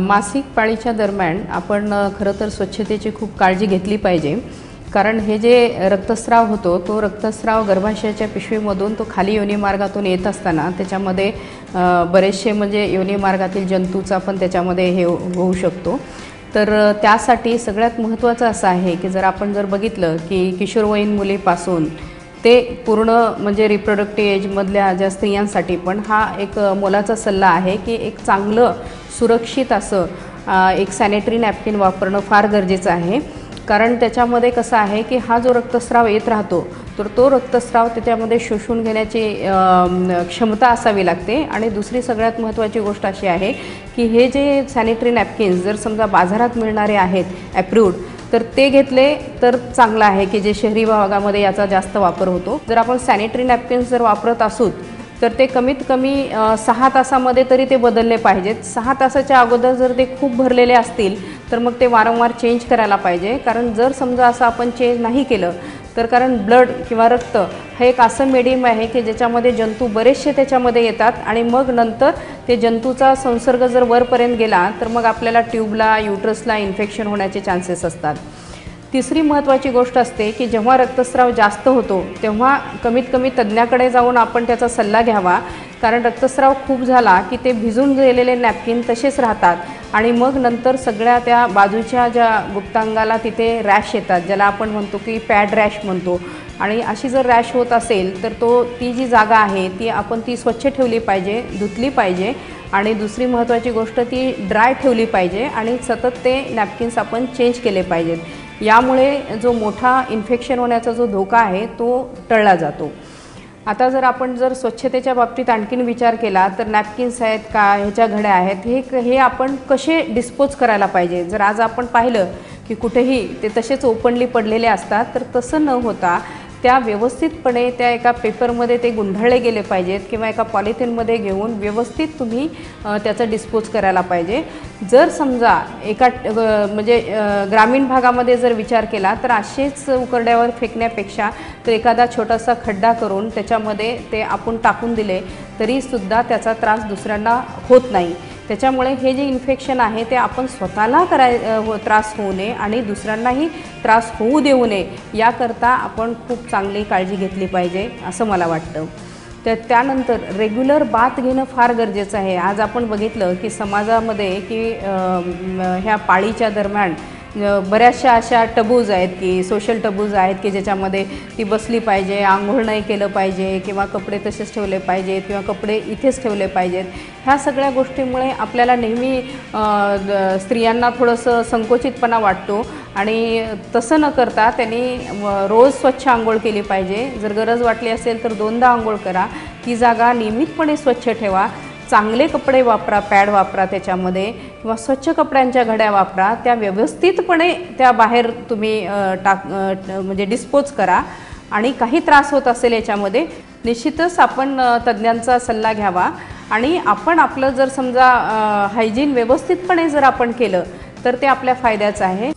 मासिक पाळीच्या दरम्यान आपण खरं तर स्वच्छतेची खूप काळजी घेतली पाहिजे, कारण हे जे रक्तस्राव होतो तो रक्तस्राव गर्भाशयाच्या पिशवीमधून तो खाली योनिमार्गातून येत असताना त्याच्यामध्ये बरेचसे म्हणजे योनिमार्गातील जंतूचा पण त्याच्यामध्ये हे होऊ शकतो। तर त्यासाठी सगळ्यात महत्त्वाचं असं आहे की जर आपण बघितलं की किशोरवयीन मुलीपासून ते पूर्ण म्हणजे रिप्रोडक्टिव्ह एजमधल्या ज्या स्त्रियांसाठी पण हा एक मोलाचा सल्ला आहे की एक चांगलं सुरक्षित असं एक सॅनिटरी नॅपकिन वापरणं फार गरजेचं आहे। कारण त्याच्यामध्ये कसं आहे की हा जो रक्तस्राव येत राहतो तर तो रक्तस्राव त्याच्यामध्ये शोषून घेण्याची क्षमता असावी लागते। आणि दुसरी सगळ्यात महत्त्वाची गोष्ट अशी आहे की हे जे सॅनिटरी नॅपकिन्स जर समजा बाजारात मिळणारे आहेत ॲप्रूव्ड तर ते घेतले तर चांगलं आहे की जे शहरी भागामध्ये याचा जास्त वापर होतो। जर आपण सॅनिटरी नॅपकिन्स जर वापरत असू तर ते कमीत कमी 6 तासामध्ये तरी ते बदलले पाहिजेत। 6 तासाच्या अगोदर जर ते खूप भरलेले असतील तर मग ते वारंवार चेंज करायला पाहिजे। कारण जर समजा असं आपण चेंज नाही केलं तर कारण ब्लड किंवा रक्त हे एक असं मीडियम आहे की ज्याच्यामध्ये जंतू बरेचसे त्याच्यामध्ये येतात आणि मग नंतर ते जंतूचा संसर्ग जर वरपर्यंत गेला तर मग आपल्याला ट्यूबला युट्रसला इन्फेक्शन होण्याचे चान्सेस असतात। तिसरी महत्त्वाची गोष्ट असते की जेव्हा रक्तस्राव जास्त होतो तेव्हा कमीत कमी तज्ञाकडे जाऊन आपण त्याचा सल्ला घ्यावा। कारण रक्तस्राव खूप झाला की ते भिजून गेलेले नॅपकिन तसेच राहतात आणि मग नंतर सगळ्या त्या बाजूच्या ज्या गुप्तांगाला तिथे रॅश येतात, ज्याला आपण म्हणतो की पॅड रॅश म्हणतो। आणि अशी जर रॅश होत असेल तर ती जी जागा आहे ती आपण स्वच्छ ठेवली पाहिजे, धुतली पाहिजे। आणि दुसरी महत्त्वाची गोष्ट ती ड्राय ठेवली पाहिजे आणि सतत ते नॅपकिन्स आपण चेंज केले पाहिजेत। यामुळे जो मोठा इन्फेक्शन होण्याचा जो धोका आहे तो टळला जातो। आता जर आपण स्वच्छतेच्या बाबतीत आणखीन विचार केला तर नॅपकिन्स आहेत का, ह्याच्या घड्या आहेत, हे आपण कसे डिस्पोज करायला पाहिजे। जर आज आपण पाहिलं की कुठेही ते तसेच ओपनली पडलेले असतात तर तसं न होता त्या व्यवस्थितपणे त्या एका पेपरमध्ये ते गुंढाळले गेले पाहिजेत किंवा एका पॉलिथिनमध्ये घेऊन व्यवस्थित तुम्ही त्याचं डिस्पोज करायला पाहिजे। जर समजा एका म्हणजे ग्रामीण भागामध्ये जर विचार केला तर असेच उकरड्यावर फेकण्यापेक्षा तर एखादा छोटासा खड्डा करून त्याच्यामध्ये ते आपण टाकून दिले तरीसुद्धा त्याचा त्रास दुसऱ्यांना होत नाही। त्याच्यामुळे हे जे इन्फेक्शन आहे ते आपण स्वतःला त्रास होऊ नये आणि दुसऱ्यांनाही त्रास होऊ देऊ नये याकरता आपण खूप चांगली काळजी घेतली पाहिजे असं मला वाटतं। तर त्यानंतर रेग्युलर बाथ घेणं फार गरजेचं आहे। आज आपण बघितलं की समाजामध्ये की ह्या पाळीच्या दरम्यान बऱ्याचशा अशा टबूज आहेत की सोशल टबूज आहेत की ज्याच्यामध्ये ती बसली पाहिजे, आंघोळ नाही केलं पाहिजे किंवा कपडे तसेच ठेवले पाहिजेत किंवा कपडे इथेच ठेवले पाहिजेत। ह्या सगळ्या गोष्टींमुळे आपल्याला नेहमी स्त्रियांना थोडंसं संकोचितपणा वाटतो आणि तसं न करता त्यांनी रोज स्वच्छ आंघोळ केली पाहिजे। जर गरज वाटली असेल तर 2दा आंघोळ करा, ती जागा नियमितपणे स्वच्छ ठेवा, चांगले कपडे वापरा, पॅड वापरा त्याच्यामध्ये किंवा स्वच्छ कपड्यांच्या घड्या वापरा, त्या व्यवस्थितपणे त्या बाहेर तुम्ही म्हणजे डिस्पोज करा। आणि काही त्रास होत असेल याच्यामध्ये निश्चितच आपण तज्ञांचा सल्ला घ्यावा आणि आपण आपलं जर समजा हायजीन व्यवस्थितपणे जर आपण केलं तर ते आपल्या फायद्याचं आहे।